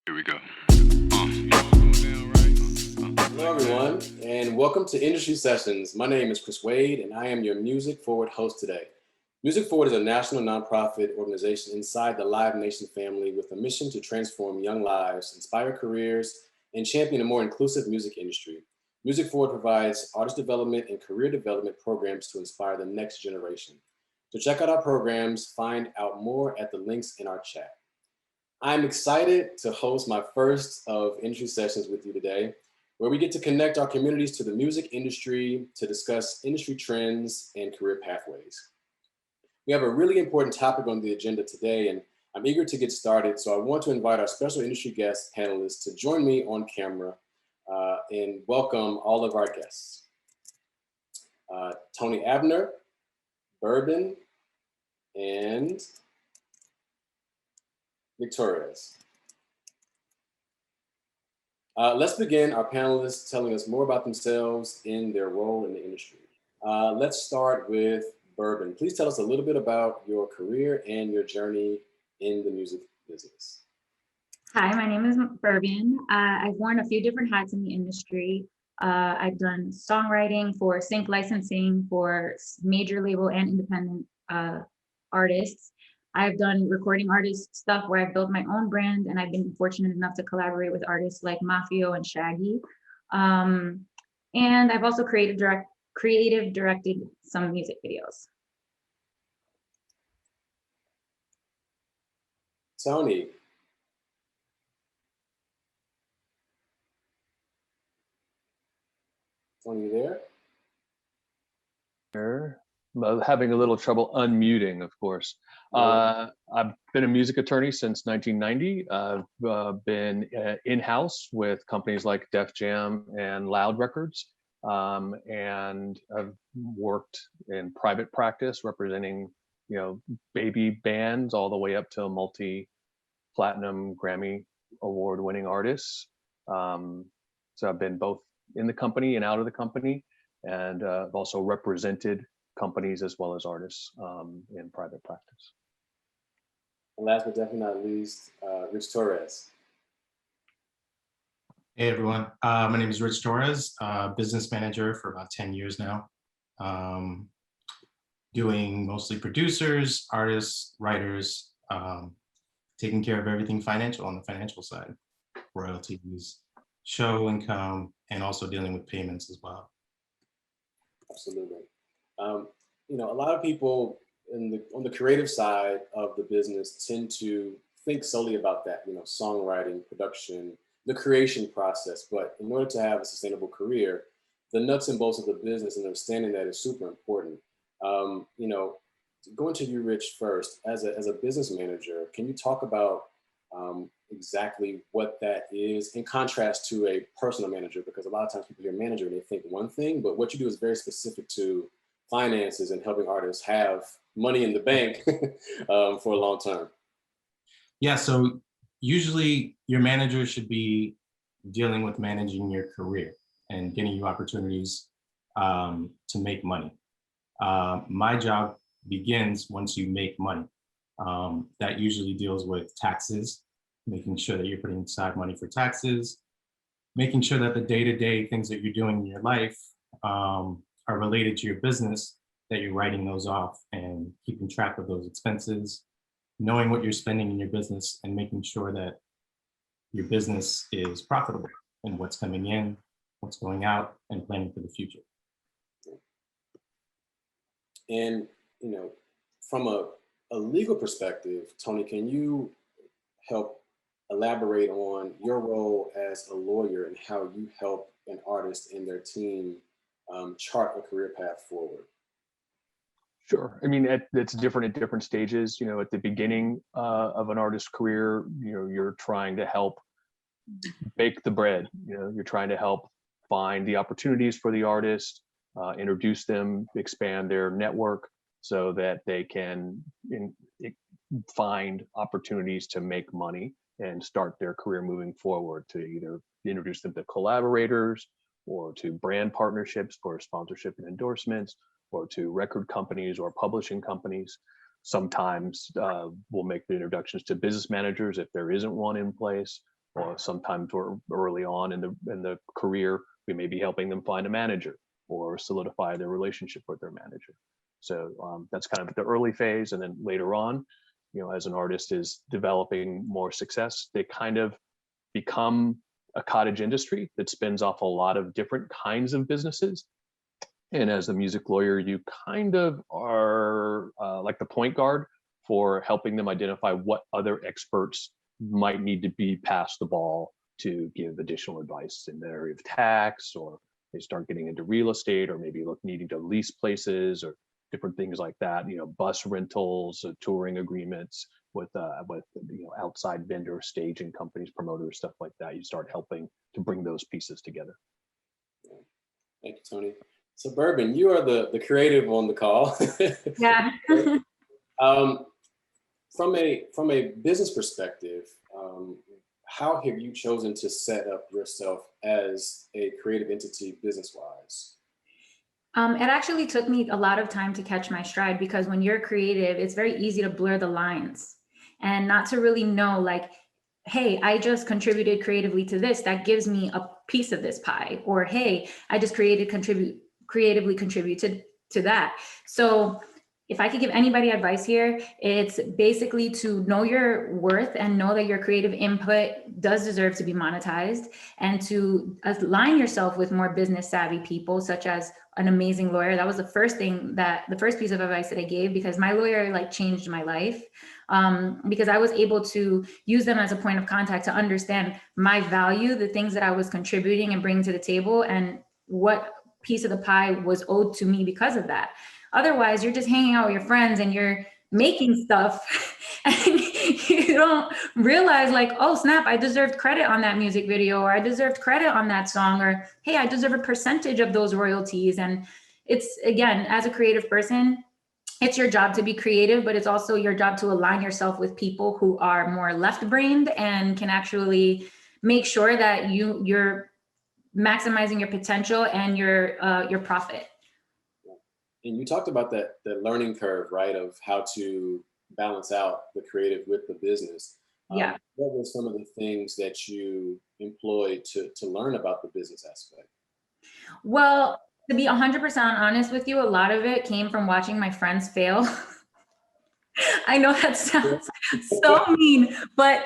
Here we go. You know what's going down, right? Hello, everyone, and welcome to Industry Sessions. My name is Chris Wade, and I am your Music Forward host today. Music Forward is a national nonprofit organization inside the Live Nation family with a mission to transform young lives, inspire careers, and champion a more inclusive music industry. Music Forward provides artist development and career development programs to inspire the next generation. To check out our programs, find out more at the links in our chat. I'm excited to host my first of industry sessions with you today, where we get to connect our communities to the music industry to discuss industry trends and career pathways. We have a really important topic on the agenda today, and I'm eager to get started. So I want to invite our special industry guest panelists to join me on camera and welcome all of our guests. Tony Abner, BRBN, and Torres. Let's begin our panelists telling us more about themselves and their role in the industry. Let's start with BRBN. Please tell us a little bit about your career and your journey in the music business. Hi, my name is BRBN. I've worn a few different hats in the industry. I've done songwriting for sync licensing for major label and independent artists. I've done recording artist stuff where I've built my own brand, and I've been fortunate enough to collaborate with artists like Mafio and Shaggy. And I've also creative directed some music videos. Tony. Tony, you there? Having a little trouble unmuting, of course. I've been a music attorney since 1990. I've been in-house with companies like Def Jam and Loud Records. And I've worked in private practice representing, baby bands all the way up to multi-platinum Grammy award-winning artists. So I've been both in the company and out of the company. And I've also represented companies as well as artists in private practice. And last but definitely not least, Torres. Hey everyone, my name is Rich Torres, business manager for about 10 years now, doing mostly producers, artists, writers, taking care of everything financial on the financial side, royalties, show income, and also dealing with payments as well. Absolutely. A lot of people on the creative side of the business tend to think solely about that, songwriting, production, the creation process. But in order to have a sustainable career, the nuts and bolts of the business and understanding that is super important. Going to you, Rich, first, as a business manager, can you talk about exactly what that is in contrast to a personal manager? Because a lot of times people hear manager and they think one thing, but what you do is very specific to finances and helping artists have money in the bank for a long term. Yeah, so usually your manager should be dealing with managing your career and getting you opportunities to make money. My job begins once you make money. That usually deals with taxes, making sure that you're putting aside money for taxes, making sure that the day-to-day things that you're doing in your life are related to your business, that you're writing those off and keeping track of those expenses, knowing what you're spending in your business and making sure that your business is profitable and what's coming in, what's going out, and planning for the future. And, from a legal perspective, Tony, can you help elaborate on your role as a lawyer and how you help an artist and their team chart a career path forward? Sure. I mean, it's different at different stages. At the beginning of an artist's career, you're trying to help bake the bread. You're trying to help find the opportunities for the artist, introduce them, expand their network so that they can find opportunities to make money and start their career moving forward, to either introduce them to collaborators or to brand partnerships for sponsorship and endorsements, or to record companies or publishing companies. Sometimes we'll make the introductions to business managers if there isn't one in place. Or sometimes we're early on in the career, we may be helping them find a manager or solidify their relationship with their manager. So that's kind of the early phase. And then later on, as an artist is developing more success, they kind of become a cottage industry that spins off a lot of different kinds of businesses. And as a music lawyer, you kind of are like the point guard for helping them identify what other experts might need to be passed the ball to give additional advice in the area of tax, or they start getting into real estate, or maybe needing to lease places or different things like that. Bus rentals, touring agreements with outside vendors, staging companies, promoters, stuff like that. You start helping to bring those pieces together. Thank you, Tony. So Bourbon, you are the creative on the call. Yeah. From a business perspective, how have you chosen to set up yourself as a creative entity business-wise? It actually took me a lot of time to catch my stride, because when you're creative, it's very easy to blur the lines and not to really know, like, hey, I just contributed creatively to this, that gives me a piece of this pie, or hey, I just creatively contributed to that. So if I could give anybody advice here, it's basically to know your worth and know that your creative input does deserve to be monetized, and to align yourself with more business savvy people, such as an amazing lawyer. That was the first piece of advice that I gave, because my lawyer changed my life, because I was able to use them as a point of contact to understand my value, the things that I was contributing and bringing to the table, and what piece of the pie was owed to me because of that. Otherwise, you're just hanging out with your friends and you're making stuff and you don't realize, like, oh snap, I deserved credit on that music video, or I deserved credit on that song, or hey, I deserve a percentage of those royalties. And it's, again, as a creative person, it's your job to be creative, but it's also your job to align yourself with people who are more left-brained and can actually make sure that you're maximizing your potential and your profit. And you talked about the learning curve, right, of how to balance out the creative with the business. Yeah. What were some of the things that you employed to learn about the business aspect? Well, to be 100% honest with you, a lot of it came from watching my friends fail. I know that sounds so mean, but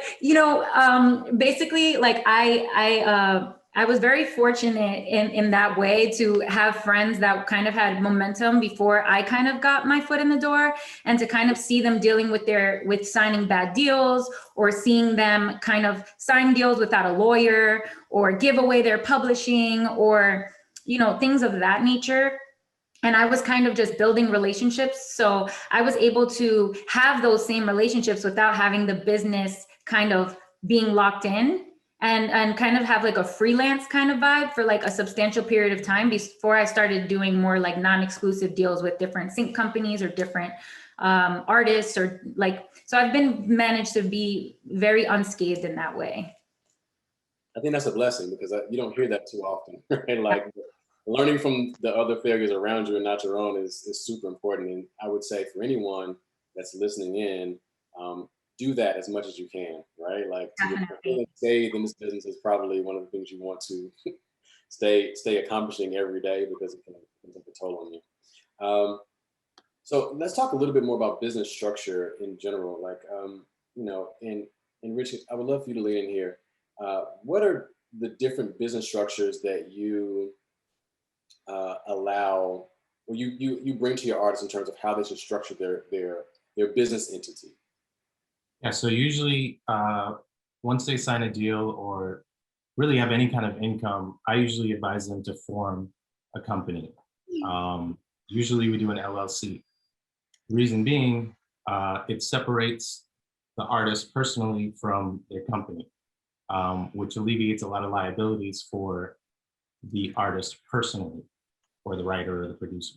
basically, like I was very fortunate in that way to have friends that kind of had momentum before I kind of got my foot in the door, and to kind of see them dealing with signing bad deals, or seeing them kind of sign deals without a lawyer, or give away their publishing, or things of that nature. And I was kind of just building relationships. So I was able to have those same relationships without having the business kind of being locked in, and kind of have like a freelance kind of vibe for like a substantial period of time before I started doing more like non-exclusive deals with different sync companies or different artists, or so I've managed to be very unscathed in that way. I think that's a blessing, because you don't hear that too often, right? Like, learning from the other failures around you and not your own is super important. And I would say for anyone that's listening in, do that as much as you can, right? Like, to stay in this business is probably one of the things you want to stay accomplishing every day, because it can take a toll on you. So let's talk a little bit more about business structure in general. Like, and Richard, I would love for you to lean in here. What are the different business structures that you allow, or you bring to your artists in terms of how they should structure their business entity? Yeah, so usually once they sign a deal or really have any kind of income, I usually advise them to form a company. Usually we do an LLC. Reason being, it separates the artist personally from their company, which alleviates a lot of liabilities for the artist personally, or the writer or the producer.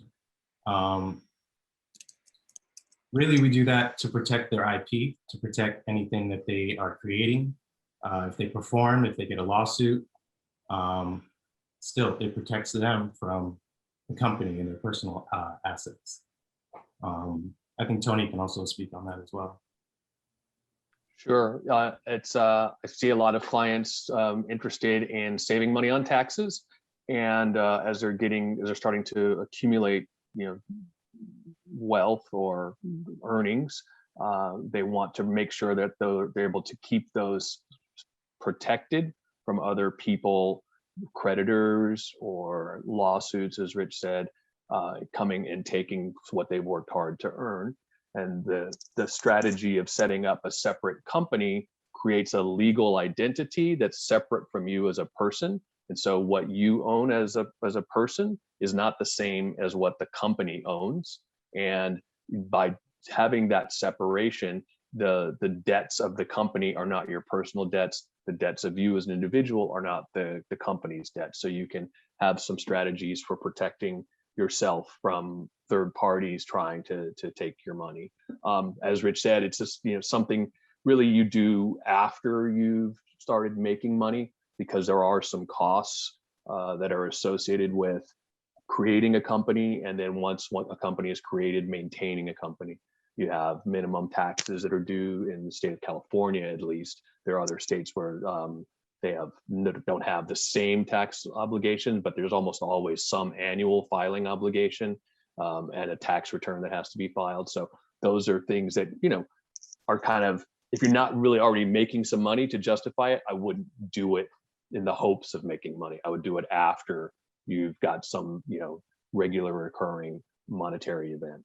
Really, we do that to protect their IP, to protect anything that they are creating. If they perform, if they get a lawsuit, still it protects them from the company and their personal assets. I think Tony can also speak on that as well. Sure. I see a lot of clients interested in saving money on taxes, and as they're starting to accumulate, wealth or earnings, they want to make sure that they're able to keep those protected from other people, creditors, or lawsuits, as Rich said, coming and taking what they've worked hard to earn. And the strategy of setting up a separate company creates a legal identity that's separate from you as a person. And so what you own as a person is not the same as what the company owns. And by having that separation, the debts of the company are not your personal debts. The debts of you as an individual are not the company's debts. So you can have some strategies for protecting yourself from third parties trying to take your money. As Rich said, it's just something really you do after you've started making money, because there are some costs that are associated with creating a company, and then once a company is created, maintaining a company. You have minimum taxes that are due in the state of California, at least. There are other states where they don't have the same tax obligation, but there's almost always some annual filing obligation and a tax return that has to be filed. So those are things that are kind of, if you're not really already making some money to justify it, I wouldn't do it in the hopes of making money. I would do it after you've got some regular recurring monetary event.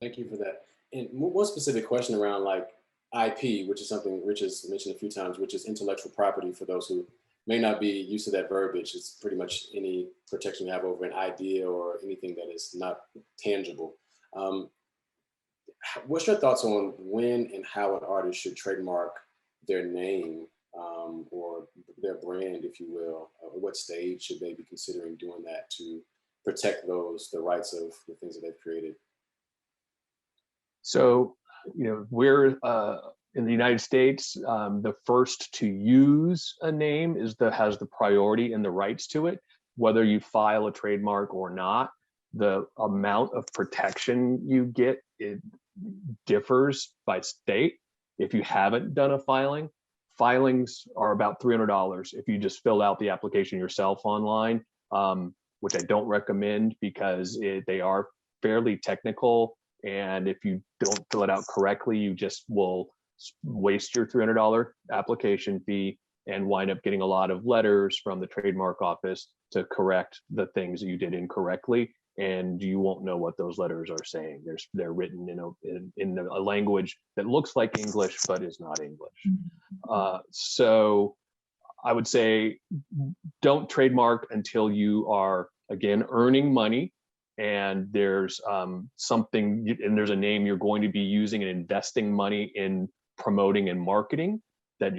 Thank you for that. And one specific question around like IP, which is something Rich has mentioned a few times, which is intellectual property. For those who may not be used to that verbiage, it's pretty much any protection you have over an idea or anything that is not tangible. What's your thoughts on when and how an artist should trademark their name or their brand, if you will? Or what stage should they be considering doing that to protect the rights of the things that they've created? So, we're in the United States, the first to use a name has the priority and the rights to it. Whether you file a trademark or not, the amount of protection you get, it differs by state. If you haven't done a filing, filings are about $300 if you just fill out the application yourself online, which I don't recommend because they are fairly technical. And if you don't fill it out correctly, you just will waste your $300 application fee and wind up getting a lot of letters from the trademark office to correct the things that you did incorrectly. And you won't know what those letters are saying. They're written in a language that looks like English, but is not English. So I would say don't trademark until you are, again, earning money, and there's something, and there's a name you're going to be using and investing money in promoting and marketing, that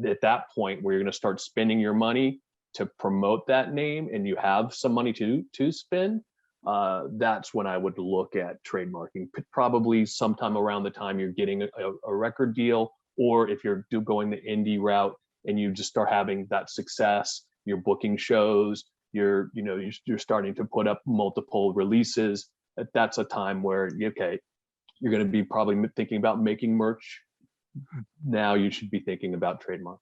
at that point where you're going to start spending your money to promote that name and you have some money to spend, that's when I would look at trademarking. Probably sometime around the time you're getting a record deal, or if you're going the indie route and you just start having that success, you're booking shows, you're starting to put up multiple releases. That's a time where you're going to be probably thinking about making merch. Now you should be thinking about trademark.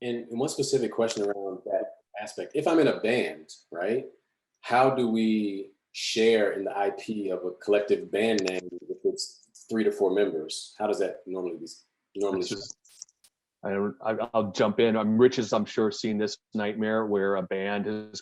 And one specific question around that aspect: if I'm in a band, right? How do we share in the IP of a collective band name if it's 3 to 4 members? How does that normally? I'll jump in. I'm sure seen this nightmare where a band has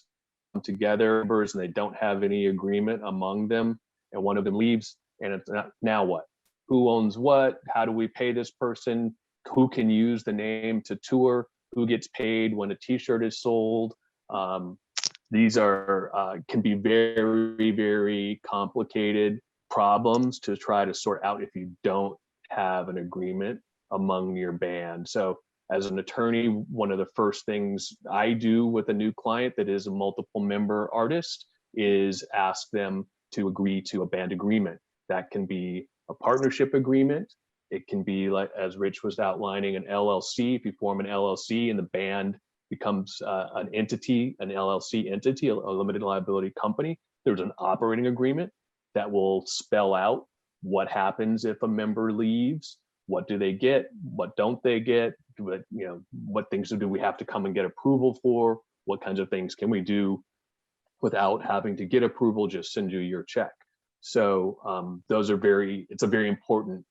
come together, members, and they don't have any agreement among them, and one of them leaves, and it's not, now what? Who owns what? How do we pay this person? Who can use the name to tour? Who gets paid when a T-shirt is sold? These are can be very, very complicated problems to try to sort out if you don't have an agreement among your band. So as an attorney, one of the first things I do with a new client that is a multiple member artist is ask them to agree to a band agreement. That can be a partnership agreement. It can be, like as Rich was outlining, an LLC. If you form an LLC and the band becomes an entity, an LLC entity, a limited liability company, there's an operating agreement that will spell out what happens if a member leaves? What do they get? What don't they get? What things do we have to come and get approval for? What kinds of things can we do without having to get approval? Just send you your check. So it's a very important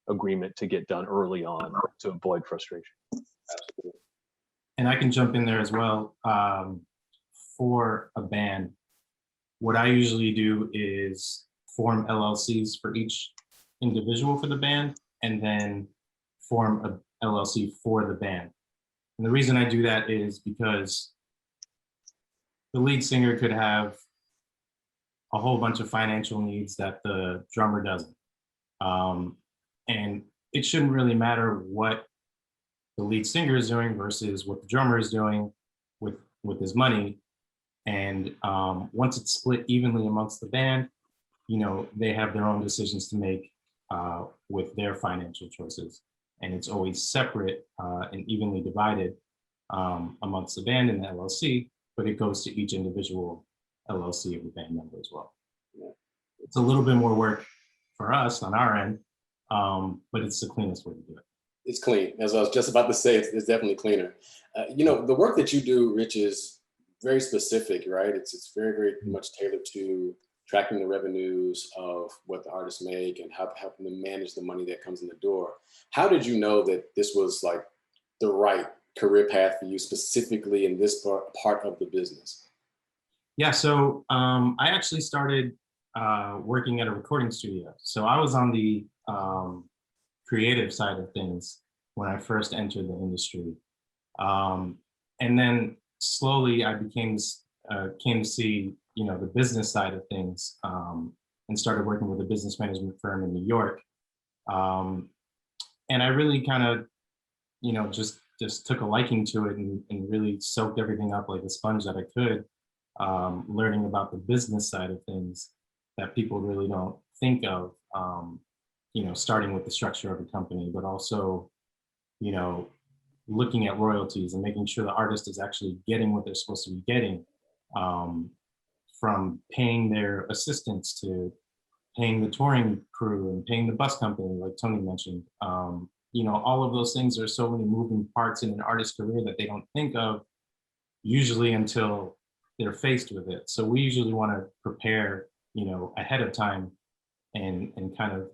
agreement to get done early on to avoid frustration. Absolutely. And I can jump in there as well. For a band, what I usually do is form LLCs for each individual for the band, and then form a LLC for the band. And the reason I do that is because the lead singer could have a whole bunch of financial needs that the drummer doesn't. And it shouldn't really matter what the lead singer is doing versus what the drummer is doing with his money. And once it's split evenly amongst the band, they have their own decisions to make with their financial choices. And it's always separate and evenly divided amongst the band and the LLC, but it goes to each individual LLC of the band member as well. It's a little bit more work for us on our end, but it's the cleanest way to do it. It's clean. As I was just about to say, it's definitely cleaner. The work that you do, Rich, is very specific, right? It's very, very much tailored to tracking the revenues of what the artists make and helping them manage the money that comes in the door. How did you know that this was like the right career path for you specifically in this part of the business? Yeah, so I actually started working at a recording studio. So I was on the creative side of things when I first entered the industry. And then slowly I came to see, the business side of things, and started working with a business management firm in New York. And I really kind of, just took a liking to it and really soaked everything up like a sponge that I could, learning about the business side of things that people really don't think of, starting with the structure of a company, but also, looking at royalties and making sure the artist is actually getting what they're supposed to be getting, from paying their assistants to paying the touring crew and paying the bus company, like Tony mentioned. All of those things are so many moving parts in an artist's career that they don't think of usually until they're faced with it. So we usually want to prepare, ahead of time and kind of,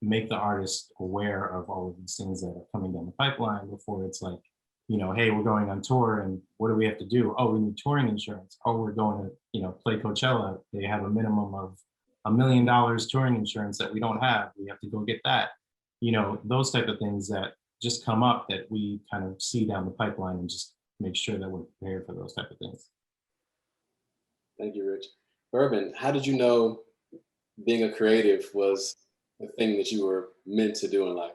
make the artist aware of all of these things that are coming down the pipeline before it's like, hey, we're going on tour and what do we have to do? Oh, we need touring insurance. Oh, we're going to, play Coachella. They have a minimum of $1 million touring insurance that we don't have. We have to go get that. Those type of things that just come up that we kind of see down the pipeline and just make sure that we're prepared for those type of things. Thank you, Rich. Urban, how did you know being a creative was the thing that you were meant to do in life?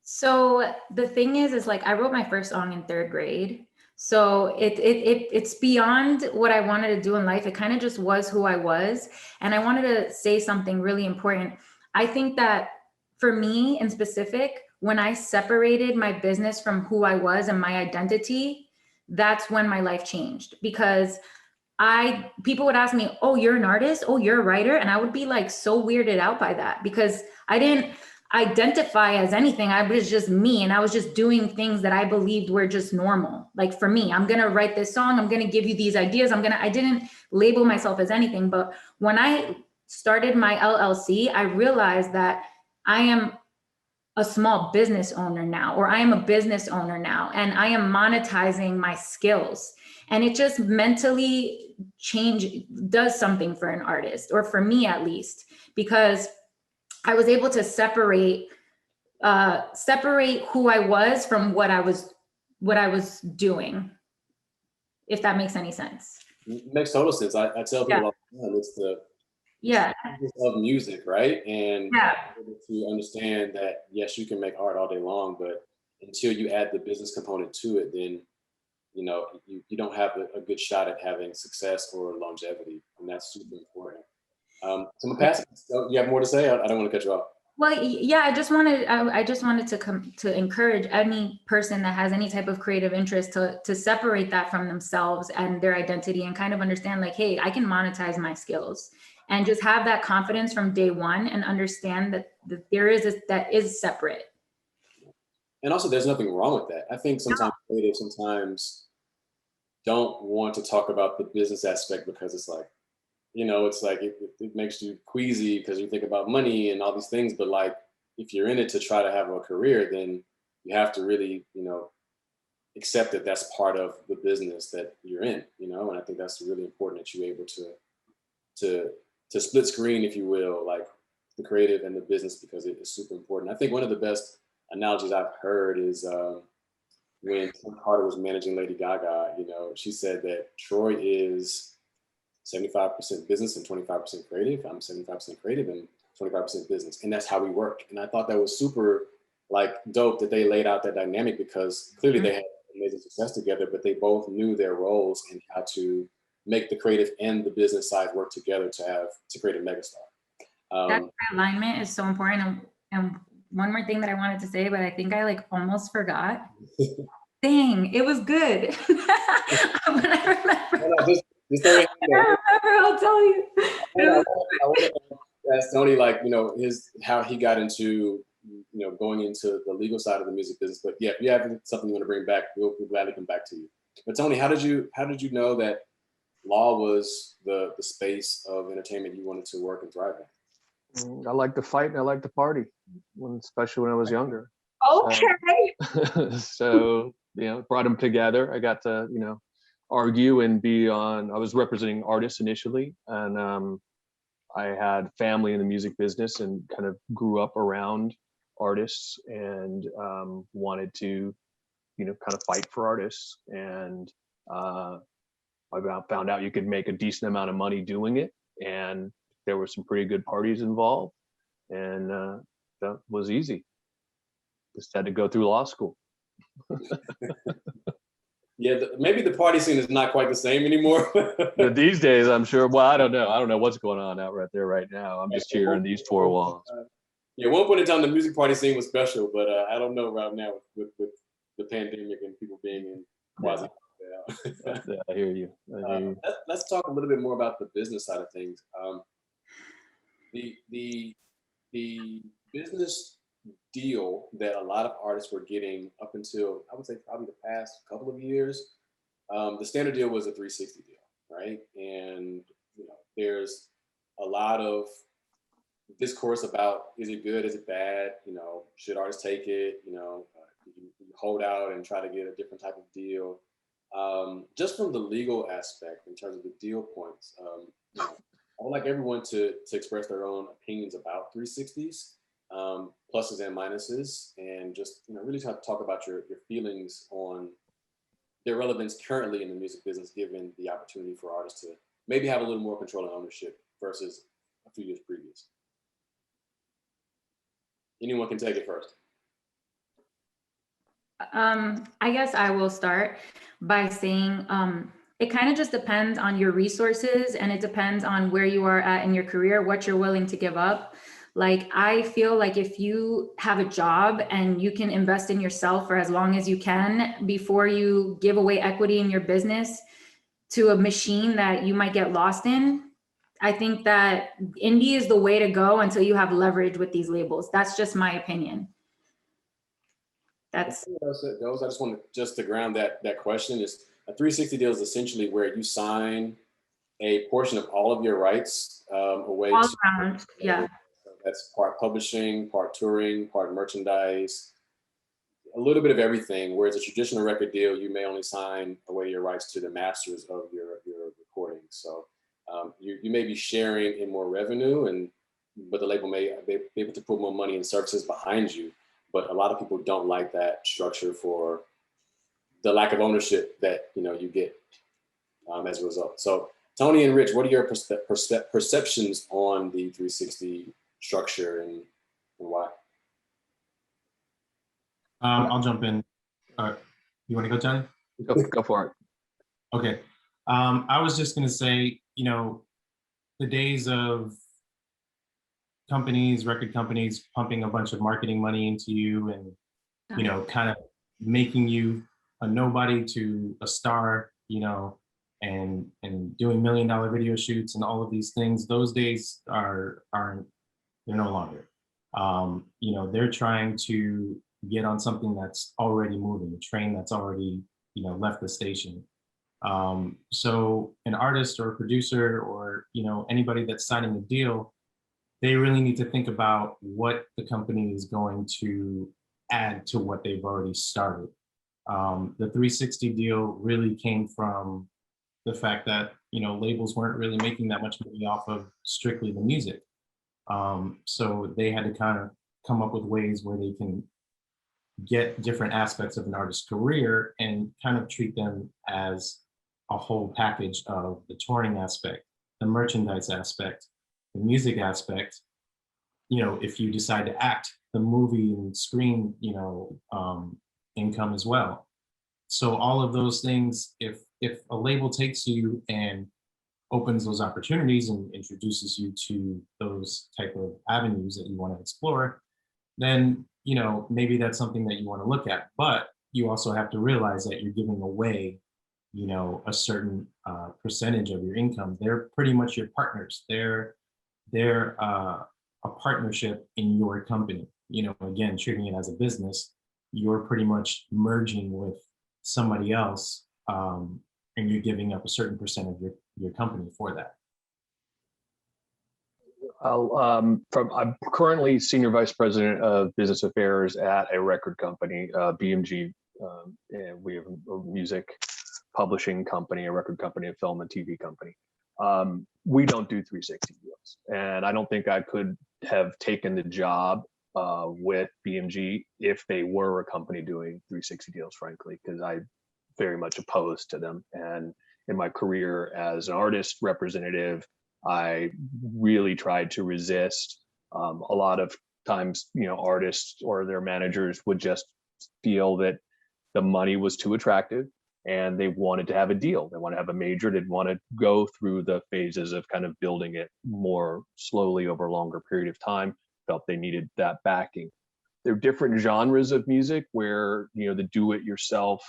So the thing is like I wrote my first song in 3rd grade. So it's beyond what I wanted to do in life. It kind of just was who I was. And I wanted to say something really important. I think that for me in specific, when I separated my business from who I was and my identity, that's when my life changed. Because people would ask me, oh, you're an artist? Oh, you're a writer? And I would be like so weirded out by that because I didn't identify as anything. I was just me. And I was just doing things that I believed were just normal. Like for me, I'm going to write this song. I'm going to give you these ideas. I didn't label myself as anything. But when I started my LLC, I realized that I am a small business owner now, or I am a business owner now, and I am monetizing my skills. And it just mentally does something for an artist, or for me at least, because I was able to separate who I was from what I was doing, if that makes any sense. It makes total sense. I tell people all the time, it's the of music, right? And to understand that, yes, you can make art all day long, but until you add the business component to it, then you don't have a good shot at having success or longevity, and that's super important. So I'm gonna pass it. You have more to say? I don't want to cut you off. Well, yeah, I just wanted to encourage any person that has any type of creative interest to separate that from themselves and their identity and kind of understand like, hey, I can monetize my skills. and just have that confidence from day one and understand that that is separate. And also, there's nothing wrong with that. I think sometimes creatives sometimes don't want to talk about the business aspect because it's like, it's like it makes you queasy because you think about money and all these things. But like, if you're in it to try to have a career, then you have to really, accept that that's part of the business that you're in, and I think that's really important that you're able to split screen, if you will, like the creative and the business, because it is super important. I think one of the best analogies I've heard is when Kim Carter was managing Lady Gaga, she said that Troy is 75% business and 25% creative. I'm 75% creative and 25% business. And that's how we work. And I thought that was super like dope that they laid out that dynamic, because clearly they had amazing success together, but they both knew their roles and how to make the creative and the business side work together to create a megastar. That alignment is so important. And one more thing that I wanted to say, but I think I like almost forgot. Dang, it was good. But I remember. I remember, I'll tell you. I want to ask Tony, like, how he got into, going into the legal side of the music business. But yeah, if you have something you want to bring back, we'll gladly come back to you. But Tony, how did you know that law was the space of entertainment you wanted to work and thrive in? I like to fight and I like to party, especially when I was younger. Okay. So brought them together. I got to, argue and I was representing artists initially, and I had family in the music business and kind of grew up around artists and wanted to, kind of fight for artists. And I found out you could make a decent amount of money doing it. And there were some pretty good parties involved. And that was easy. Just had to go through law school. Yeah, maybe the party scene is not quite the same anymore. These days, I'm sure. Well, I don't know. I don't know what's going on out right there right now. I'm just here in these four walls. Yeah, one point in time, the music party scene was special, but I don't know right now with the pandemic and people being in quasi. Yeah, I hear you. Let's talk a little bit more about the business side of things. The business deal that a lot of artists were getting up until, I would say, probably the past couple of years, the standard deal was a 360 deal, right? And there's a lot of discourse about, is it good, is it bad? Should artists take it? You hold out and try to get a different type of deal. Just from the legal aspect, in terms of the deal points, I would like everyone to express their own opinions about 360s. Pluses and minuses, and just really try to talk about your feelings on their relevance currently in the music business, given the opportunity for artists to maybe have a little more control and ownership versus a few years previous. Anyone can take it first. I guess I will start by saying it kind of just depends on your resources, and it depends on where you are at in your career, what you're willing to give up. Like, I feel like if you have a job and you can invest in yourself for as long as you can before you give away equity in your business to a machine that you might get lost in, I think that indie is the way to go until you have leverage with these labels. That's just my opinion. That's it goes. I just want to ground that question is a 360 deal is essentially where you sign a portion of all of your rights away all to, around. Yeah. That's part publishing, part touring, part merchandise, a little bit of everything. Whereas a traditional record deal, you may only sign away your rights to the masters of your recording. So you may be sharing in more revenue, but the label may be able to put more money and services behind you. But a lot of people don't like that structure for the lack of ownership that you get as a result. So Tony and Rich, what are your perceptions on the 360 structure and why? I'll jump in. You want to go, Tony? Go for it. Okay. I was just going to say, the days of record companies pumping a bunch of marketing money into you and, kind of making you a nobody to a star, and doing $1 million video shoots and all of these things. Those days they're no longer. You know, they're trying to get on something that's already moving, a train that's already, you know, left the station. So an artist or a producer or, you know, anybody that's signing a deal, they really need to think about what the company is going to add to what they've already started. The 360 deal really came from the fact that, you know, labels weren't really making that much money off of strictly the music. So they had to kind of come up with ways where they can get different aspects of an artist's career and kind of treat them as a whole package of the touring aspect, the merchandise aspect, the music aspect. You know, if you decide to act, the movie and screen, you know, income as well. So all of those things, if a label takes you and opens those opportunities and introduces you to those type of avenues that you want to explore, then, you know, maybe that's something that you want to look at. But you also have to realize that you're giving away, you know, a certain percentage of your income. They're pretty much your partners. They're a partnership in your company. You know, again, treating it as a business, you're pretty much merging with somebody else, and you're giving up a certain percent of your company for that. I'm currently Senior Vice President of Business Affairs at a record company, BMG, and we have a music publishing company, a record company, a film and TV company. We don't do 360 deals, and I don't think I could have taken the job with BMG if they were a company doing 360 deals, frankly, because I very much opposed to them. And in my career as an artist representative, I really tried to resist. A lot of times, you know, artists or their managers would just feel that the money was too attractive and they wanted to have a deal. They want to have a major. They'd want to go through the phases of kind of building it more slowly over a longer period of time. Felt they needed that backing. There are different genres of music where, you know, the do-it-yourself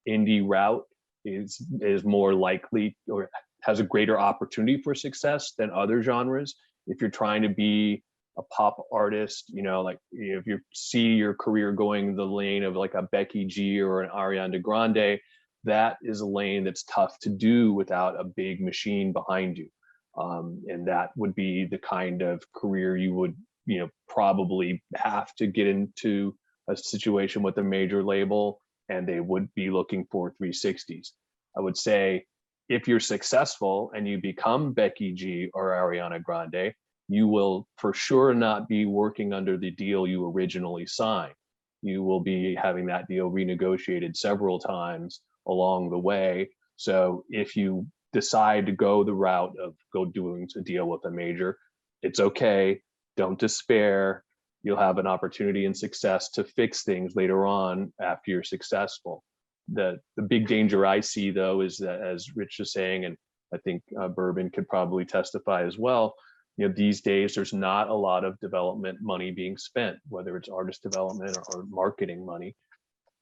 indie route is more likely or has a greater opportunity for success than other genres. If you're trying to be a pop artist, you know, like if you see your career going the lane of like a Becky G or an Ariana Grande, that is a lane that's tough to do without a big machine behind you. And that would be the kind of career you would, you know, probably have to get into a situation with a major label, and they would be looking for 360s. I would say if you're successful and you become Becky G or Ariana Grande, you will for sure not be working under the deal you originally signed. You will be having that deal renegotiated several times along the way. So if you decide to go the route of doing a deal with a major, it's okay. Don't despair. You'll have an opportunity and success to fix things later on after you're successful. The big danger I see, though, is that, as Rich is saying, and I think Bourbon could probably testify as well, you know, these days there's not a lot of development money being spent, whether it's artist development or marketing money,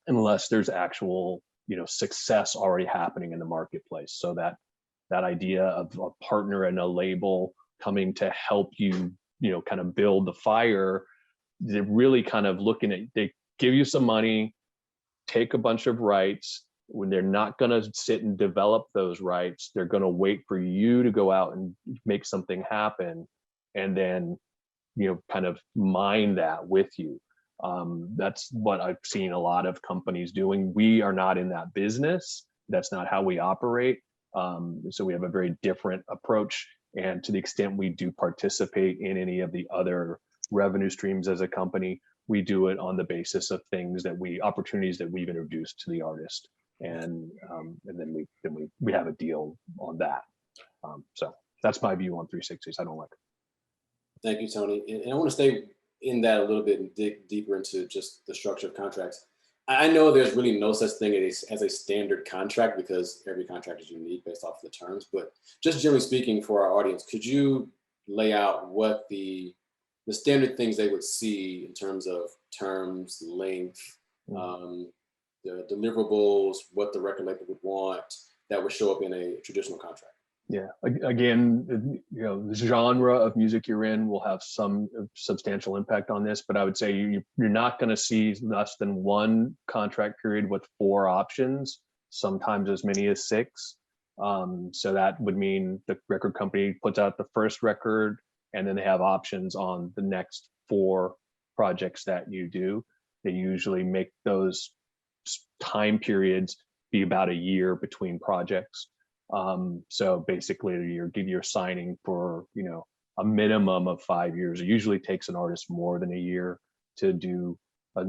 unless there's actual, you know, success already happening in the marketplace. So that idea of a partner and a label coming to help you, you know, kind of build the fire, they're really kind of looking at, they give you some money, take a bunch of rights. When they're not going to sit and develop those rights, they're going to wait for you to go out and make something happen, and then, you know, kind of mine that with you. That's what I've seen a lot of companies doing. We are not in that business. That's not how we operate. So we have a very different approach. And to the extent we do participate in any of the other revenue streams as a company, we do it on the basis of opportunities that we've introduced to the artist, and then we have a deal on that. So that's my view on 360s. I don't like it. Thank you, Tony. And I want to stay in that a little bit and dig deeper into just the structure of contracts. I know there's really no such thing as a standard contract because every contract is unique based off of the terms. But just generally speaking, for our audience, could you lay out what the standard things they would see in terms of terms, length, the deliverables, what the record label would want, that would show up in a traditional contract. Yeah. Again, the genre of music you're in will have some substantial impact on this, but I would say you're not going to see less than one contract period with 4 options, sometimes as many as 6. So that would mean the record company puts out the first record, and then they have options on the next 4 projects that you do. They usually make those time periods be about a year between projects. So basically you're signing for, a minimum of 5 years. It usually takes an artist more than a year to do a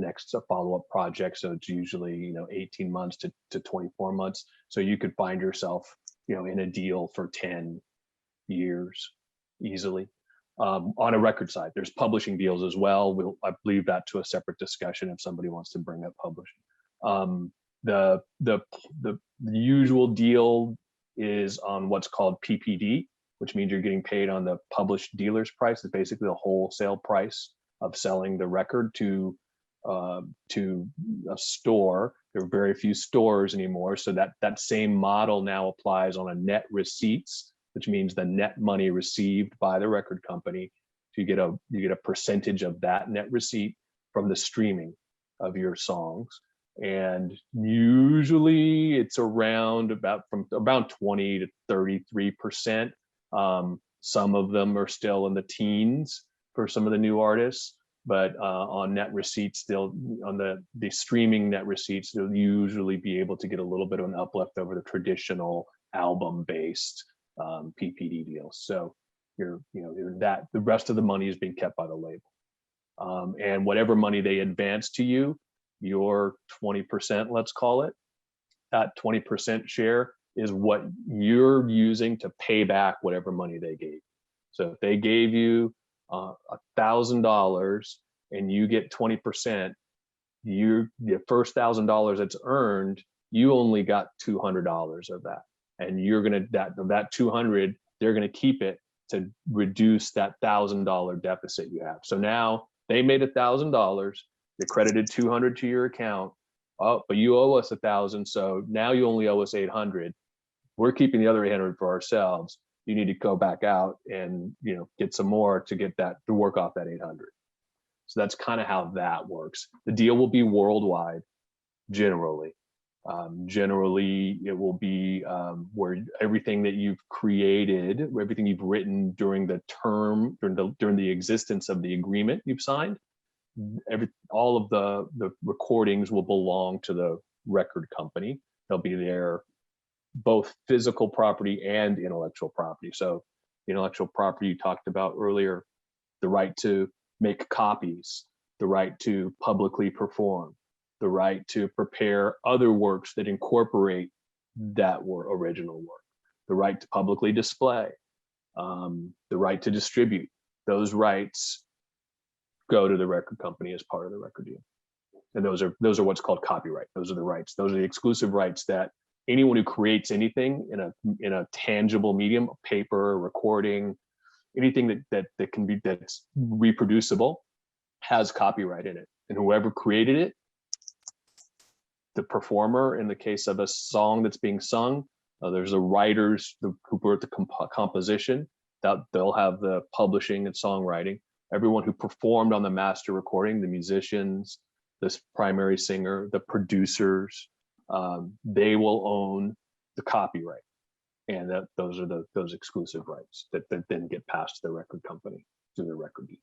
follow-up project. So it's usually, 18 months to 24 months. So you could find yourself, in a deal for 10 years easily. On a record side, there's publishing deals as well. I leave that to a separate discussion if somebody wants to bring up publishing. The usual deal is on what's called PPD, which means you're getting paid on the published dealer's price. It's basically the wholesale price of selling the record to a store. There are very few stores anymore, so that same model now applies on a net receipts, which means the net money received by the record company. So you get a percentage of that net receipt from the streaming of your songs. And usually it's around 20 to 33%. Some of them are still in the teens for some of the new artists, but on net receipts, on the streaming net receipts, they'll usually be able to get a little bit of an uplift over the traditional album-based PPD deals. So the rest of the money is being kept by the label, and whatever money they advance to you, your 20%, let's call it, that 20% share is what you're using to pay back whatever money they gave. So if they gave you $1,000 and you get 20%, your first $1,000 that's earned, you only got $200 of that, and you're gonna that 200, they're gonna keep it to reduce that $1,000 deficit you have. So now they made $1,000. They credited 200 to your account. Oh, but you owe us 1,000, so now you only owe us 800. We're keeping the other 800 for ourselves. You need to go back out and get some more to work off that 800. So that's kind of how that works. The deal will be worldwide, generally. Generally, it will be where everything that you've created, everything you've written during the existence of the agreement you've signed, all of the recordings will belong to the record company. They'll be their both physical property and intellectual property. So the intellectual property you talked about earlier, the right to make copies, the right to publicly perform, the right to prepare other works that incorporate that original work, the right to publicly display, the right to distribute. Those rights go to the record company as part of the record deal. And those are what's called copyright. Those are the rights. Those are the exclusive rights that anyone who creates anything in a tangible medium, paper, recording, anything that's reproducible has copyright in it. And whoever created it, the performer, in the case of a song that's being sung, there's the writers who wrote the composition, that they'll have the publishing and songwriting. Everyone who performed on the master recording, the musicians, this primary singer, the producers, they will own the copyright, and those are those exclusive rights that then get passed to the record company through the record deal.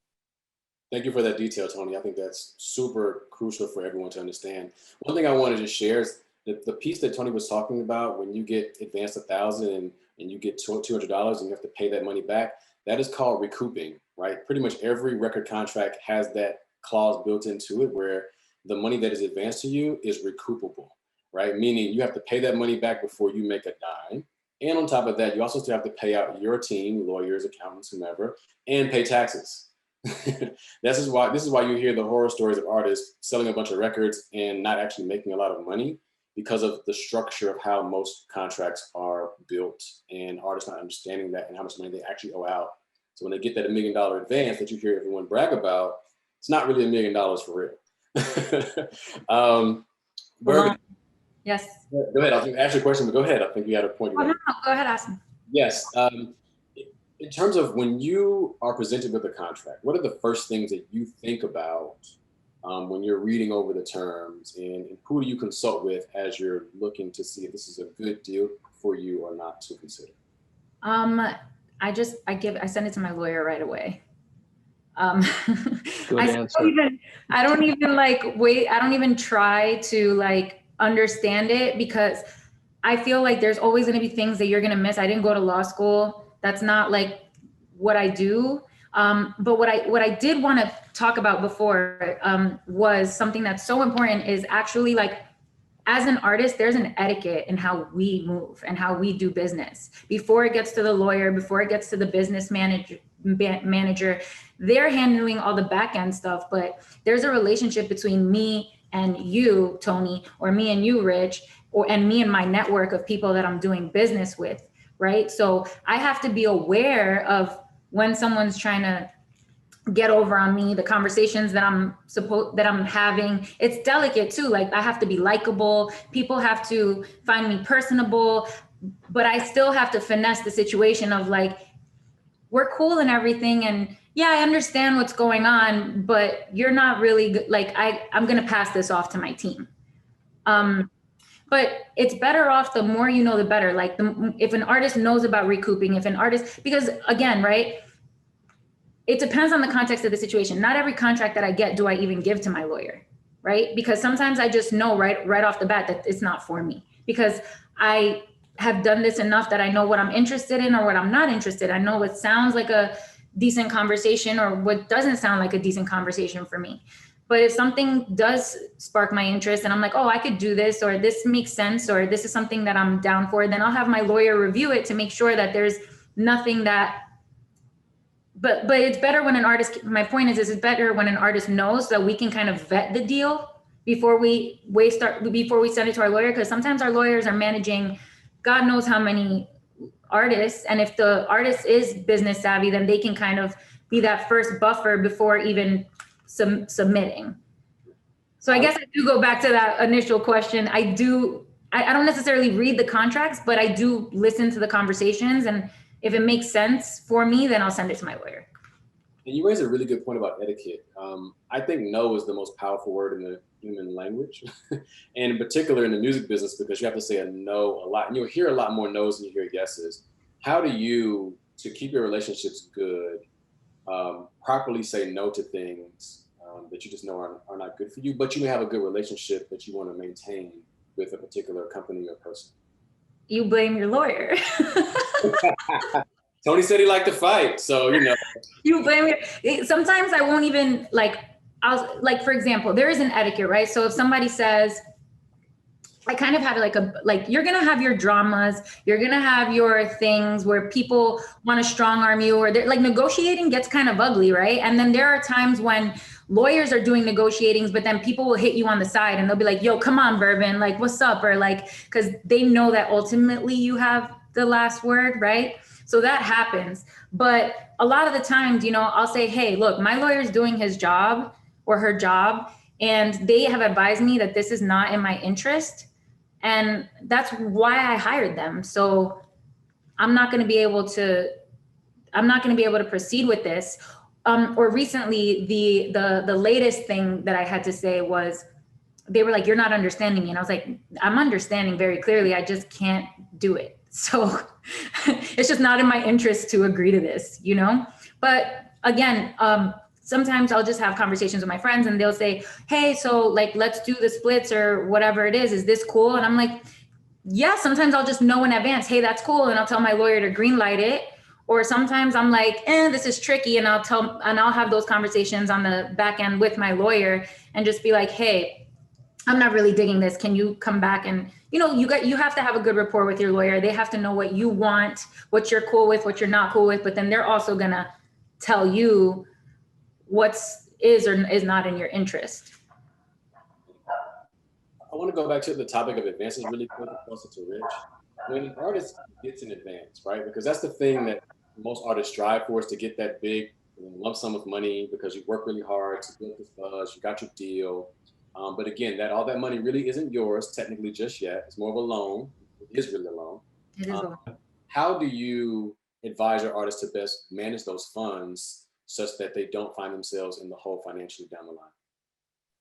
Thank you for that detail, Tony. I think that's super crucial for everyone to understand. One thing I wanted to share is the piece that Tony was talking about, when you get advanced 1,000 and you get $200 and you have to pay that money back, that is called recouping, right? Pretty much every record contract has that clause built into it where the money that is advanced to you is recoupable, right? Meaning you have to pay that money back before you make a dime. And on top of that, you also still have to pay out your team, lawyers, accountants, whomever, and pay taxes. This is why you hear the horror stories of artists selling a bunch of records and not actually making a lot of money, because of the structure of how most contracts are built and artists not understanding that and how much money they actually owe out. So when they get that $1 million advance that you hear everyone brag about, it's not really $1 million for real. Well, Yes. Go ahead. I was going to ask you a question, but go ahead. I think you had a point. Oh, no, go ahead, ask me. Yes. In terms of when you are presented with a contract, what are the first things that you think about when you're reading over the terms, and who do you consult with as you're looking to see if this is a good deal for you or not to consider? I send it to my lawyer right away. Good answer. I don't even like wait. I don't even try to like understand it, because I feel like there's always going to be things that you're going to miss. I didn't go to law school. That's not like what I do. But what I did want to talk about before was something that's so important, is actually like, as an artist, there's an etiquette in how we move and how we do business. Before it gets to the lawyer, before it gets to the business manager, they're handling all the back end stuff, but there's a relationship between me and you, Tony, or me and you, Rich, and me and my network of people that I'm doing business with, right? So I have to be aware of when someone's trying to get over on me, the conversations that I'm having. It's delicate too. Like, I have to be likable. People have to find me personable, but I still have to finesse the situation of like, we're cool and everything. And yeah, I understand what's going on, but you're not really good. Like, I'm going to pass this off to my team. But it's better off, the more you know, the better. Like, if an artist knows about recouping, because again, right, it depends on the context of the situation. Not every contract that I get do I even give to my lawyer, right? Because sometimes I just know right off the bat that it's not for me, because I have done this enough that I know what I'm interested in or what I'm not interested in. I know what sounds like a decent conversation or what doesn't sound like a decent conversation for me. But if something does spark my interest and I'm like, oh, I could do this, or this makes sense, or this is something that I'm down for, then I'll have my lawyer review it to make sure that there's nothing that, but it's better when an artist, my point is it's better when an artist knows, so that we can kind of vet the deal before we send it to our lawyer. Because sometimes our lawyers are managing God knows how many artists. And if the artist is business savvy, then they can kind of be that first buffer before even submitting. So I guess I do go back to that initial question. I don't necessarily read the contracts, but I do listen to the conversations. And if it makes sense for me, then I'll send it to my lawyer. And you raise a really good point about etiquette. I think no is the most powerful word in the human language, and in particular in the music business, because you have to say a no a lot, and you'll hear a lot more no's than you hear yeses. How do you, to keep your relationships good, properly say no to things that you just know are not good for you, but you may have a good relationship that you want to maintain with a particular company or person? You blame your lawyer. Tony said he liked to fight, so you know. You blame it. Sometimes I won't even for example, there is an etiquette, right? So if somebody says, I kind of have you're going to have your dramas, you're going to have your things where people want to strong arm you, or like negotiating gets kind of ugly, right? And then there are times when lawyers are doing negotiatings, but then people will hit you on the side and they'll be like, yo, come on, Bourbon, like, what's up? Or like, because they know that ultimately you have the last word, right? So that happens. But a lot of the times, I'll say, hey, look, my lawyer's doing his job or her job, and they have advised me that this is not in my interest. And that's why I hired them. So I'm not going to be able to proceed with this. Or recently, the latest thing that I had to say was, they were like, you're not understanding me. And I was like, I'm understanding very clearly. I just can't do it. So it's just not in my interest to agree to this, But again, sometimes I'll just have conversations with my friends and they'll say, hey, so like, let's do the splits or whatever it is. Is this cool? And I'm like, yeah, sometimes I'll just know in advance, hey, that's cool. And I'll tell my lawyer to green light it. Or sometimes I'm like, this is tricky. And I'll have those conversations on the back end with my lawyer and just be like, hey, I'm not really digging this. Can you come back? And, you have to have a good rapport with your lawyer. They have to know what you want, what you're cool with, what you're not cool with, but then they're also going to tell you what is or is not in your interest. I want to go back to the topic of advances really quick, closer to Rich. When an artist gets an advance, right? Because that's the thing that most artists strive for, is to get that big lump sum of money because you work really hard to build this buzz, you got your deal. But again, that all that money really isn't yours technically just yet. It's more of a loan. It is really a loan. It is a How do you advise your artists to best manage those funds such that they don't find themselves in the hole financially down the line?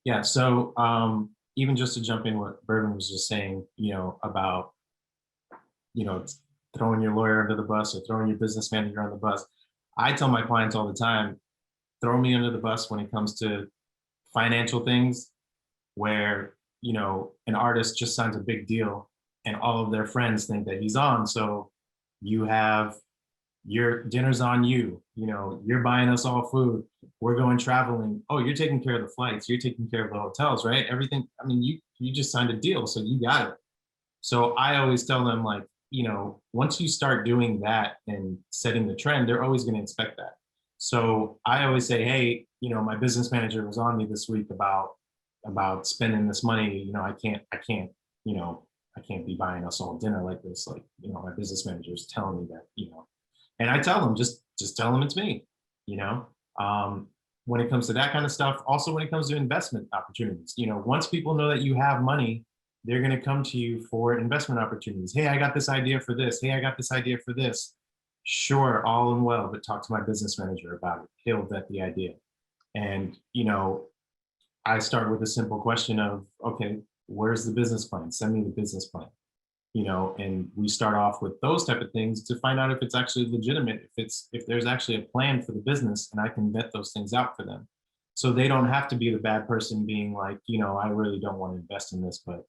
Yeah, so even just to jump in what Bourbon was just saying, about, you know, throwing your lawyer under the bus or throwing your business manager on the bus. I tell my clients all the time, throw me under the bus when it comes to financial things where, an artist just signs a big deal and all of their friends think that he's on. So you have your dinner's on you, you're buying us all food. We're going traveling. Oh, you're taking care of the flights. You're taking care of the hotels, right? Everything. I mean, you just signed a deal, so you got it. So I always tell them, like, once you start doing that and setting the trend, they're always going to expect that. So I always say, hey, my business manager was on me this week about spending this money. I can't, I can't be buying us all dinner like this. Like, my business manager is telling me that, and I tell them, just tell them it's me, when it comes to that kind of stuff. Also, when it comes to investment opportunities, once people know that you have money, they're going to come to you for investment opportunities. Hey, I got this idea for this. Hey, I got this idea for this. Sure, all and well, but talk to my business manager about it. He'll vet the idea. And, I start with a simple question of, okay, where's the business plan? Send me the business plan. And we start off with those type of things to find out if it's actually legitimate, if there's actually a plan for the business, and I can vet those things out for them. So they don't have to be the bad person being like, I really don't want to invest in this, but,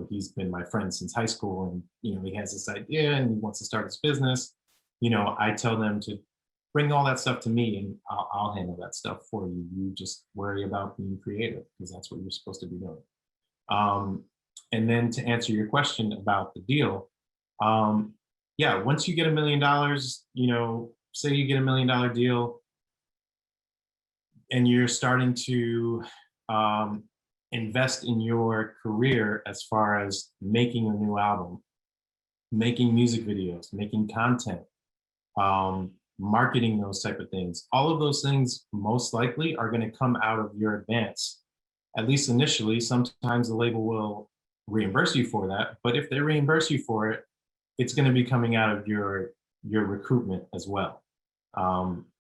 he's been my friend since high school and, he has this idea and he wants to start his business. I tell them to bring all that stuff to me and I'll handle that stuff for you. You just worry about being creative because that's what you're supposed to be doing. And then to answer your question about the deal, yeah, once you get $1 million, say you get $1 million deal and you're starting to invest in your career as far as making a new album, making music videos, making content, marketing those type of things. All of those things most likely are going to come out of your advance. At least initially. Sometimes the label will reimburse you for that, but if they reimburse you for it, it's going to be coming out of your recoupment as well.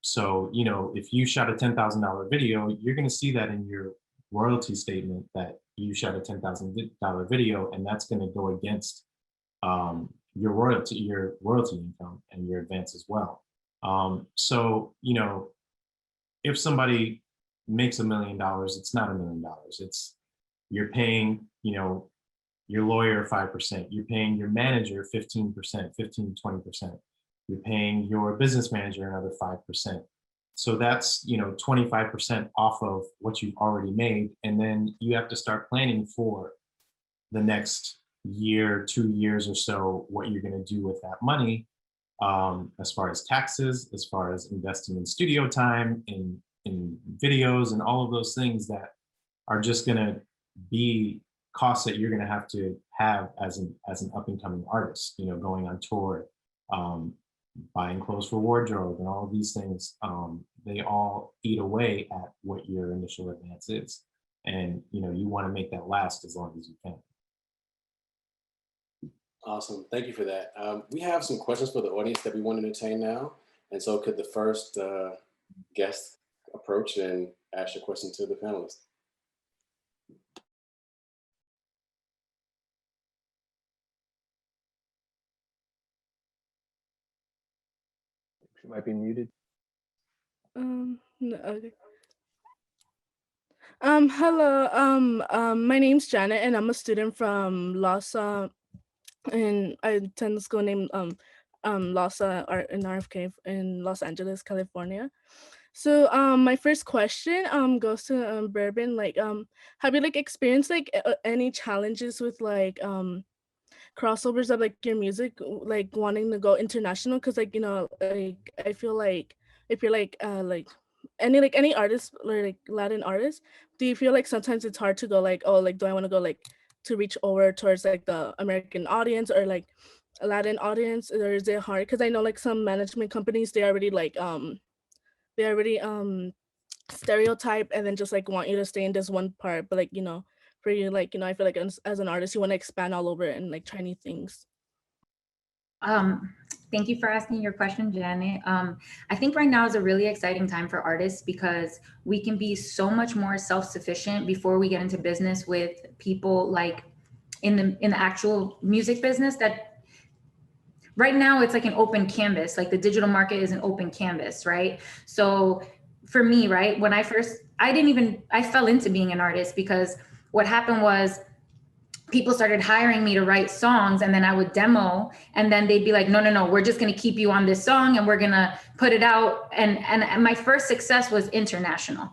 So, if you shot a $10,000 video, you're going to see that in your royalty statement that you shot a $10,000 video, and that's going to go against your royalty income and your advance as well. So, if somebody makes $1 million, it's not $1 million. It's, you're paying, your lawyer 5%, you're paying your manager 15%, 15 to 20%. You're paying your business manager another 5%. So that's, 25% off of what you've already made. And then you have to start planning for the next year, 2 years or so, what you're going to do with that money, as far as taxes, as far as investing in studio time, in videos, and all of those things that are just going to be costs that you're going to have as an up and coming artist, going on tour, buying clothes for wardrobe, and all of these things. They all eat away at what your initial advance is, and you want to make that last as long as you can. Awesome. Thank you for that. We have some questions for the audience that we want to entertain now. And so could the first guest approach and ask your question to the panelists? She might be muted. No, okay. Hello. My name's Janet, and I'm a student from LASA, and I attend the school named LASA Art and RFK in Los Angeles, California. So my first question goes to Bourbon. Like, have you experienced any challenges with crossovers of your music, wanting to go international? Because I feel like if you're any artist or Latin artist, do you feel sometimes it's hard to go do I want to go to reach over towards the American audience or a Latin audience, or is it hard? Because I know some management companies, they already stereotype and then just want you to stay in this one part, but for you? Like, I feel like as an artist, you want to expand all over and like try new things. Thank you for asking your question, Janet. I think right now is a really exciting time for artists because we can be so much more self-sufficient before we get into business with people like in the actual music business. That right now it's like an open canvas, like the digital market is an open canvas, right? So for me, right, when I fell into being an artist because what happened was people started hiring me to write songs, and then I would demo, and then they'd be like, no, we're just going to keep you on this song and we're going to put it out. And my first success was international.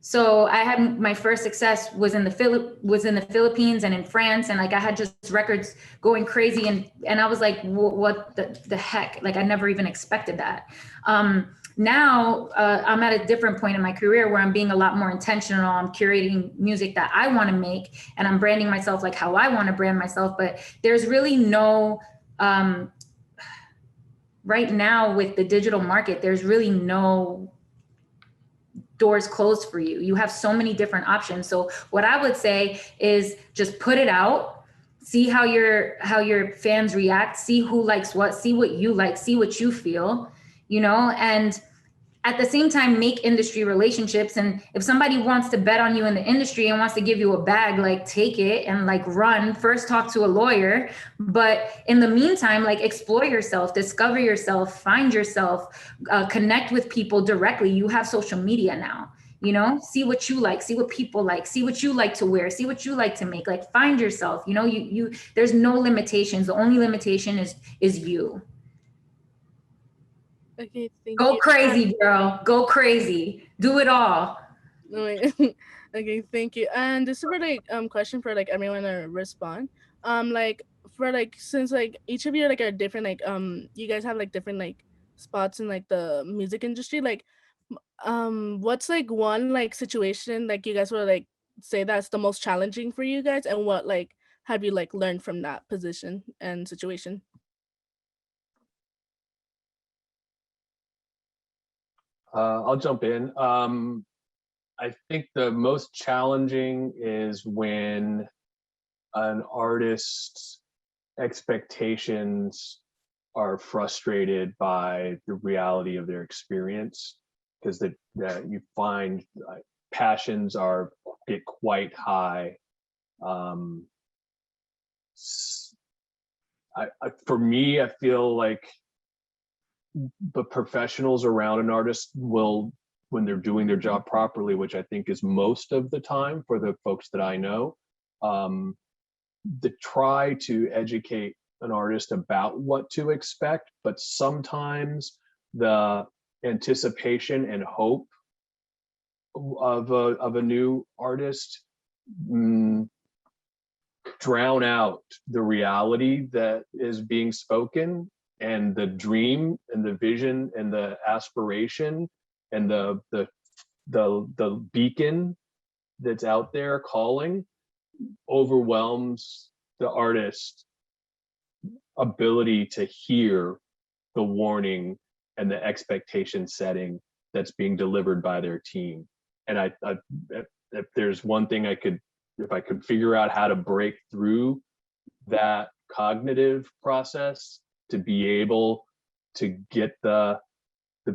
So I had my first success was in the Philippines and in France, and like I had just records going crazy, and I was like, what the heck? Like I never even expected that. Now I'm at a different point in my career where I'm being a lot more intentional. I'm curating music that I want to make, and I'm branding myself like how I want to brand myself. But there's really no, right now with the digital market, there's really no doors closed for you. You have so many different options. So what I would say is just put it out, see how your fans react, see who likes what, see what you like, see what you feel, and at the same time, make industry relationships. And if somebody wants to bet on you in the industry and wants to give you a bag, like take it and like run. First talk to a lawyer. But in the meantime, like explore yourself, discover yourself, find yourself, connect with people directly. You have social media now, see what you like, see what people like, see what you like to wear, see what you like to make, like find yourself, you there's no limitations. The only limitation is you. Okay, thank Go you. crazy, girl. Go crazy. Do it all. Okay, thank you. And this is for like question for like everyone to respond. Like for like since like each of you like are different, like you guys have like different like spots in like the music industry. Like what's like one like situation like you guys would like say that's the most challenging for you guys, and what like have you like learned from that position and situation? I'll jump in. I think the most challenging is when an artist's expectations are frustrated by the reality of their experience, because you find passions get quite high. For me, I feel like the professionals around an artist will, when they're doing their job properly, which I think is most of the time for the folks that I know, try to educate an artist about what to expect, but sometimes the anticipation and hope of a new artist drown out the reality that is being spoken, and the dream and the vision and the aspiration and the beacon that's out there calling overwhelms the artist's ability to hear the warning and the expectation setting that's being delivered by their team. And if there's one thing if I could figure out how to break through that cognitive process to be able to get the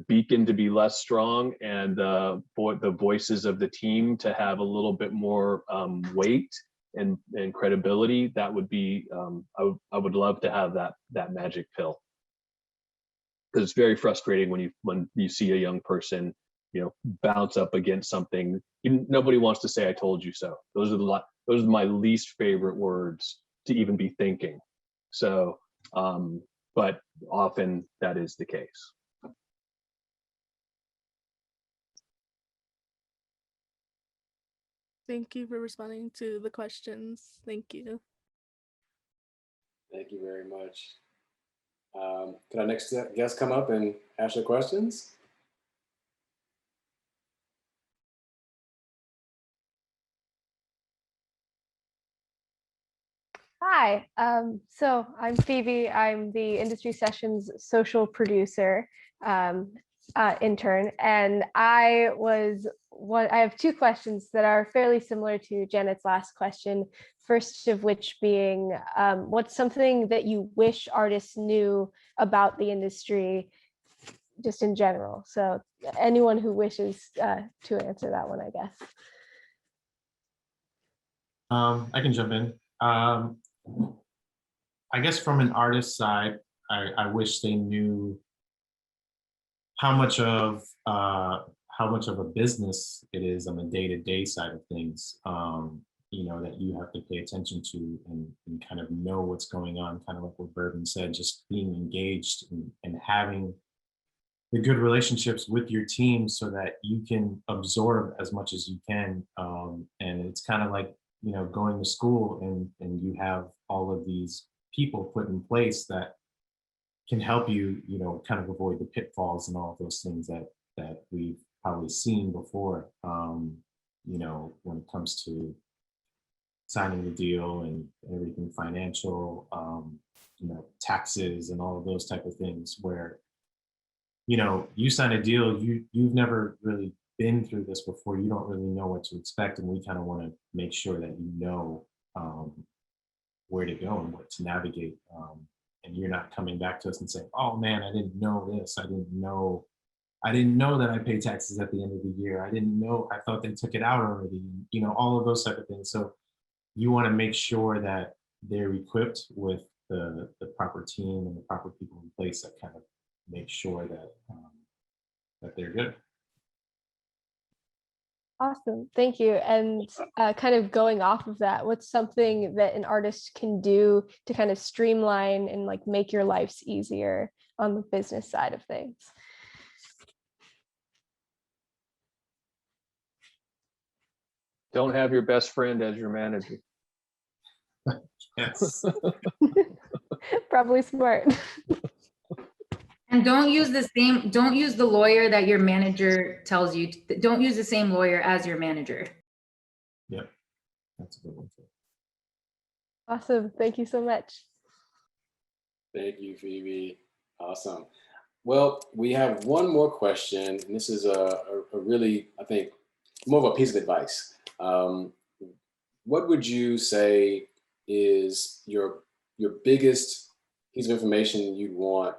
beacon to be less strong and the voices of the team to have a little bit more weight and credibility, that would be I would love to have that magic pill, because it's very frustrating when you see a young person bounce up against something. Nobody wants to say I told you so. Those are my least favorite words to even be thinking. So but often that is the case. Thank you for responding to the questions. Thank you. Thank you very much. Can our next guest come up and ask your questions? Hi, so I'm Phoebe. I'm the Industry Sessions social producer intern, and I was I have two questions that are fairly similar to Janet's last question. First of which being, what's something that you wish artists knew about the industry, just in general? So anyone who wishes to answer that one, I guess. I can jump in. I guess from an artist side, I wish they knew how much of a business it is on the day-to-day side of things. That you have to pay attention to and kind of know what's going on, kind of like what Bourbon said, just being engaged and having the good relationships with your team so that you can absorb as much as you can. And it's kind of like, going to school and you have all of these people put in place that can help you, kind of avoid the pitfalls and all of those things that we've probably seen before, when it comes to signing the deal and everything financial, taxes and all of those type of things where, you sign a deal, you've never really been through this before. You don't really know what to expect. And we kind of want to make sure that where to go and what to navigate. And you're not coming back to us and saying, oh man, I didn't know this. I didn't know that I pay taxes at the end of the year. I thought they took it out already. All of those type of things. So you want to make sure that they're equipped with the proper team and the proper people in place that kind of make sure that they're good. Awesome, thank you. And kind of going off of that, what's something that an artist can do to kind of streamline and like make your lives easier on the business side of things? Don't have your best friend as your manager. Yes. Probably smart. And don't use the lawyer that your manager tells you. Don't use the same lawyer as your manager. Yep, that's a good one too. Awesome, thank you so much. Thank you, Phoebe. Awesome. Well, we have one more question, and this is a really, I think, more of a piece of advice. What would you say is your biggest piece of information you'd want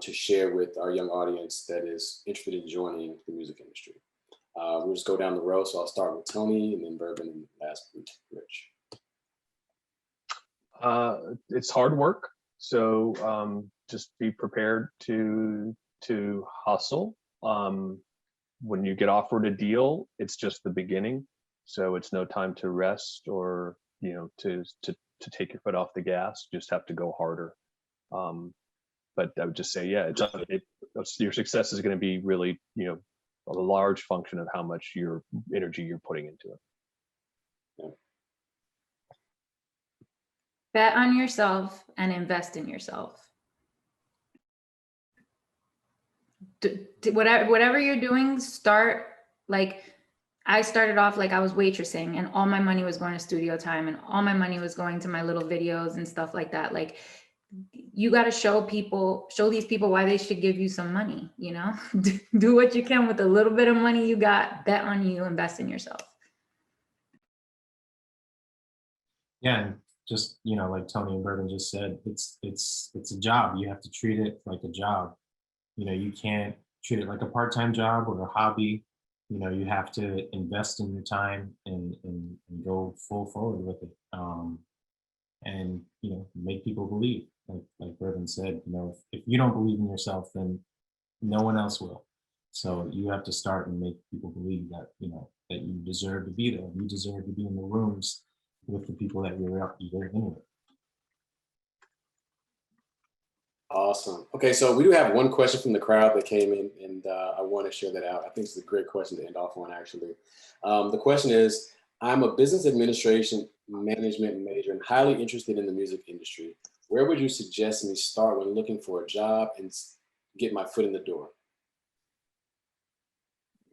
to share with our young audience that is interested in joining the music industry? We'll just go down the row. So I'll start with Tony, and then Bourbon, and last with Rich. It's hard work. So just be prepared to hustle. When you get offered a deal, it's just the beginning. So it's no time to rest or, to take your foot off the gas. You just have to go harder. But I would just say, yeah, your success is going to be really, a large function of how much your energy you're putting into it. Yeah. Bet on yourself and invest in yourself. Whatever you're doing, start like I started off like I was waitressing and all my money was going to studio time and all my money was going to my little videos and stuff like that. Like you got to show these people why they should give you some money, do what you can with the little bit of money you got, bet on you, invest in yourself. Yeah, and just, like Tony and Bourbon just said, it's a job. You have to treat it like a job. You can't treat it like a part-time job or a hobby. You have to invest in your time and go full forward with it. And, make people believe, like Bourbon said, if you don't believe in yourself, then no one else will. So you have to start and make people believe that, that you deserve to be there. You deserve to be in the rooms with the people that you're in with. Awesome. Okay, so we do have one question from the crowd that came in, and I want to share that out. I think it's a great question to end off on, actually. The question is, I'm a business administration management major and highly interested in the music industry. Where would you suggest me start when looking for a job and get my foot in the door?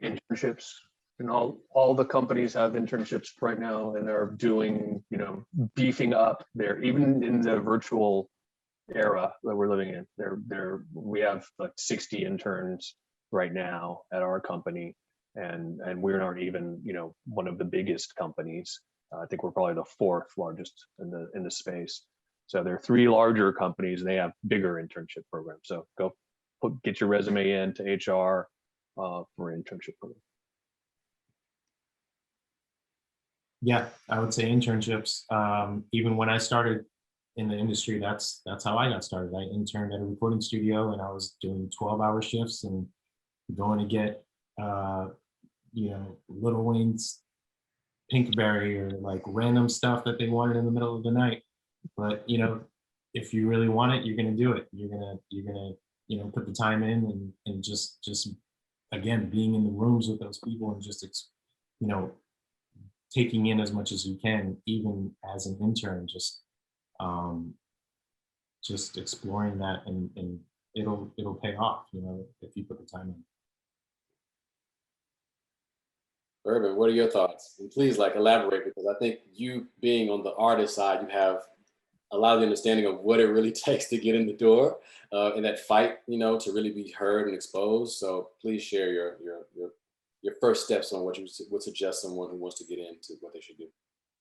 Internships. And all the companies have internships right now, and they're doing, beefing up there, even in the virtual era that we're living in. We have like 60 interns right now at our company, and we aren't even, you know, one of the biggest companies. I think we're probably the fourth largest in the space. So there are three larger companies, and they have bigger internship programs. So go get your resume in to HR for an internship program. Yeah, I would say internships. Even when I started in the industry, that's how I got started. I interned at a recording studio, and I was doing 12-hour shifts and going to get, you know, Little Wayne's Pinkberry or like random stuff that they wanted in the middle of the night. But you know, if you really want it, you're gonna do it. You're gonna you know, put the time in and just again, being in the rooms with those people and just you know, taking in as much as you can, even as an intern, just exploring that, and it'll pay off, you know, if you put the time in. Urban, what are your thoughts? And please like elaborate, because I think you being on the artist side, you have a lot of the understanding of what it really takes to get in the door in that fight, you know, to really be heard and exposed. So please share your first steps on what you would suggest someone who wants to get into what they should do.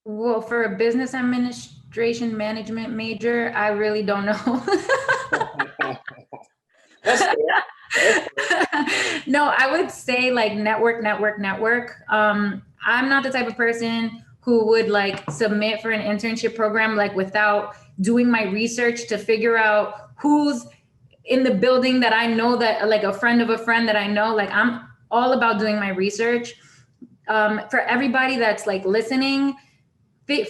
Well, for a business administration management major, I really don't know. That's fair. No, I would say like network. I'm not the type of person who would like submit for an internship program like without doing my research to figure out who's in the building that I know, that like a friend of a friend that I know. Like I'm all about doing my research. For everybody that's like listening,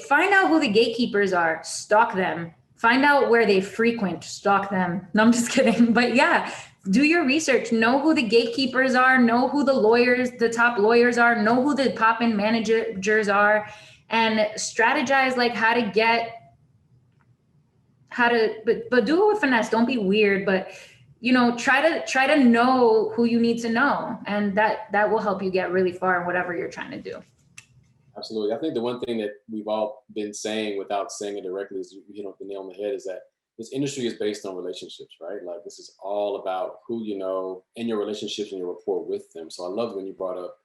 find out who the gatekeepers are, stalk them, find out where they frequent, stalk them. No, I'm just kidding. But yeah, do your research, know who the gatekeepers are, know who the lawyers, the top lawyers are, know who the pop-in managers are, and strategize like but do it with finesse. Don't be weird, but you know, try to know who you need to know. And that will help you get really far in whatever you're trying to do. Absolutely. I think the one thing that we've all been saying without saying it directly is, you hit the nail on the head, is that this industry is based on relationships, right? Like this is all about who you know and your relationships and your rapport with them. So I love when you brought up,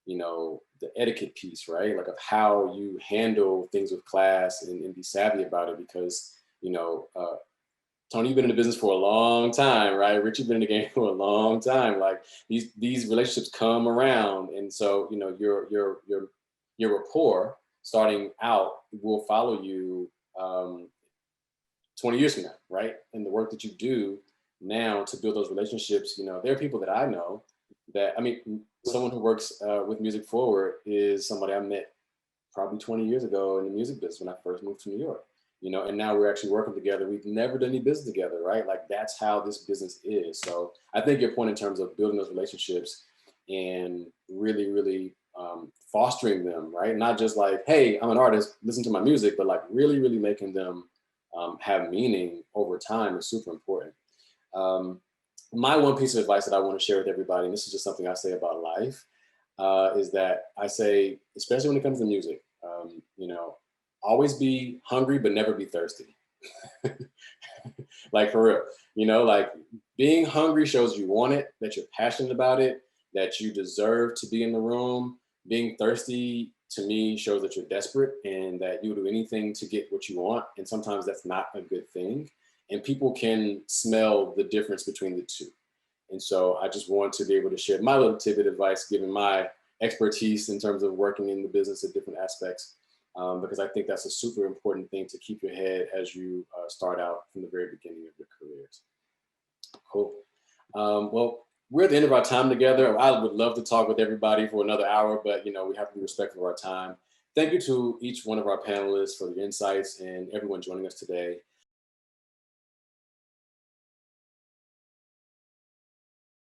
you know, the etiquette piece, right? Like of how you handle things with class and be savvy about it, because, you know, Tony, you've been in the business for a long time, right? Rich, you've been in the game for a long time. Like these relationships come around, and so you know your rapport starting out will follow you 20 years from now, right? And the work that you do now to build those relationships, you know, there are people that I know that, I mean, someone who works with Music Forward is somebody I met probably 20 years ago in the music business when I first moved to New York, you know, and now we're actually working together. We've never done any business together, right? Like that's how this business is. So I think your point in terms of building those relationships and really fostering them, right? Not just like, hey, I'm an artist, listen to my music, but like really making them have meaning over time is super important. My one piece of advice that I want to share with everybody, and this is just something I say about life, is that I say, especially when it comes to music, you know, always be hungry, but never be thirsty. Like for real, you know, like being hungry shows you want it, that you're passionate about it, that you deserve to be in the room. Being thirsty to me shows that you're desperate and that you'll do anything to get what you want. And sometimes that's not a good thing. And people can smell the difference between the two. And so I just want to be able to share my little tidbit of advice, given my expertise in terms of working in the business at different aspects, because I think that's a super important thing to keep your head as you start out from the very beginning of your careers. Cool. Well, we're at the end of our time together. I would love to talk with everybody for another hour, but you know, we have to be respectful of our time. Thank you to each one of our panelists for the insights and everyone joining us today.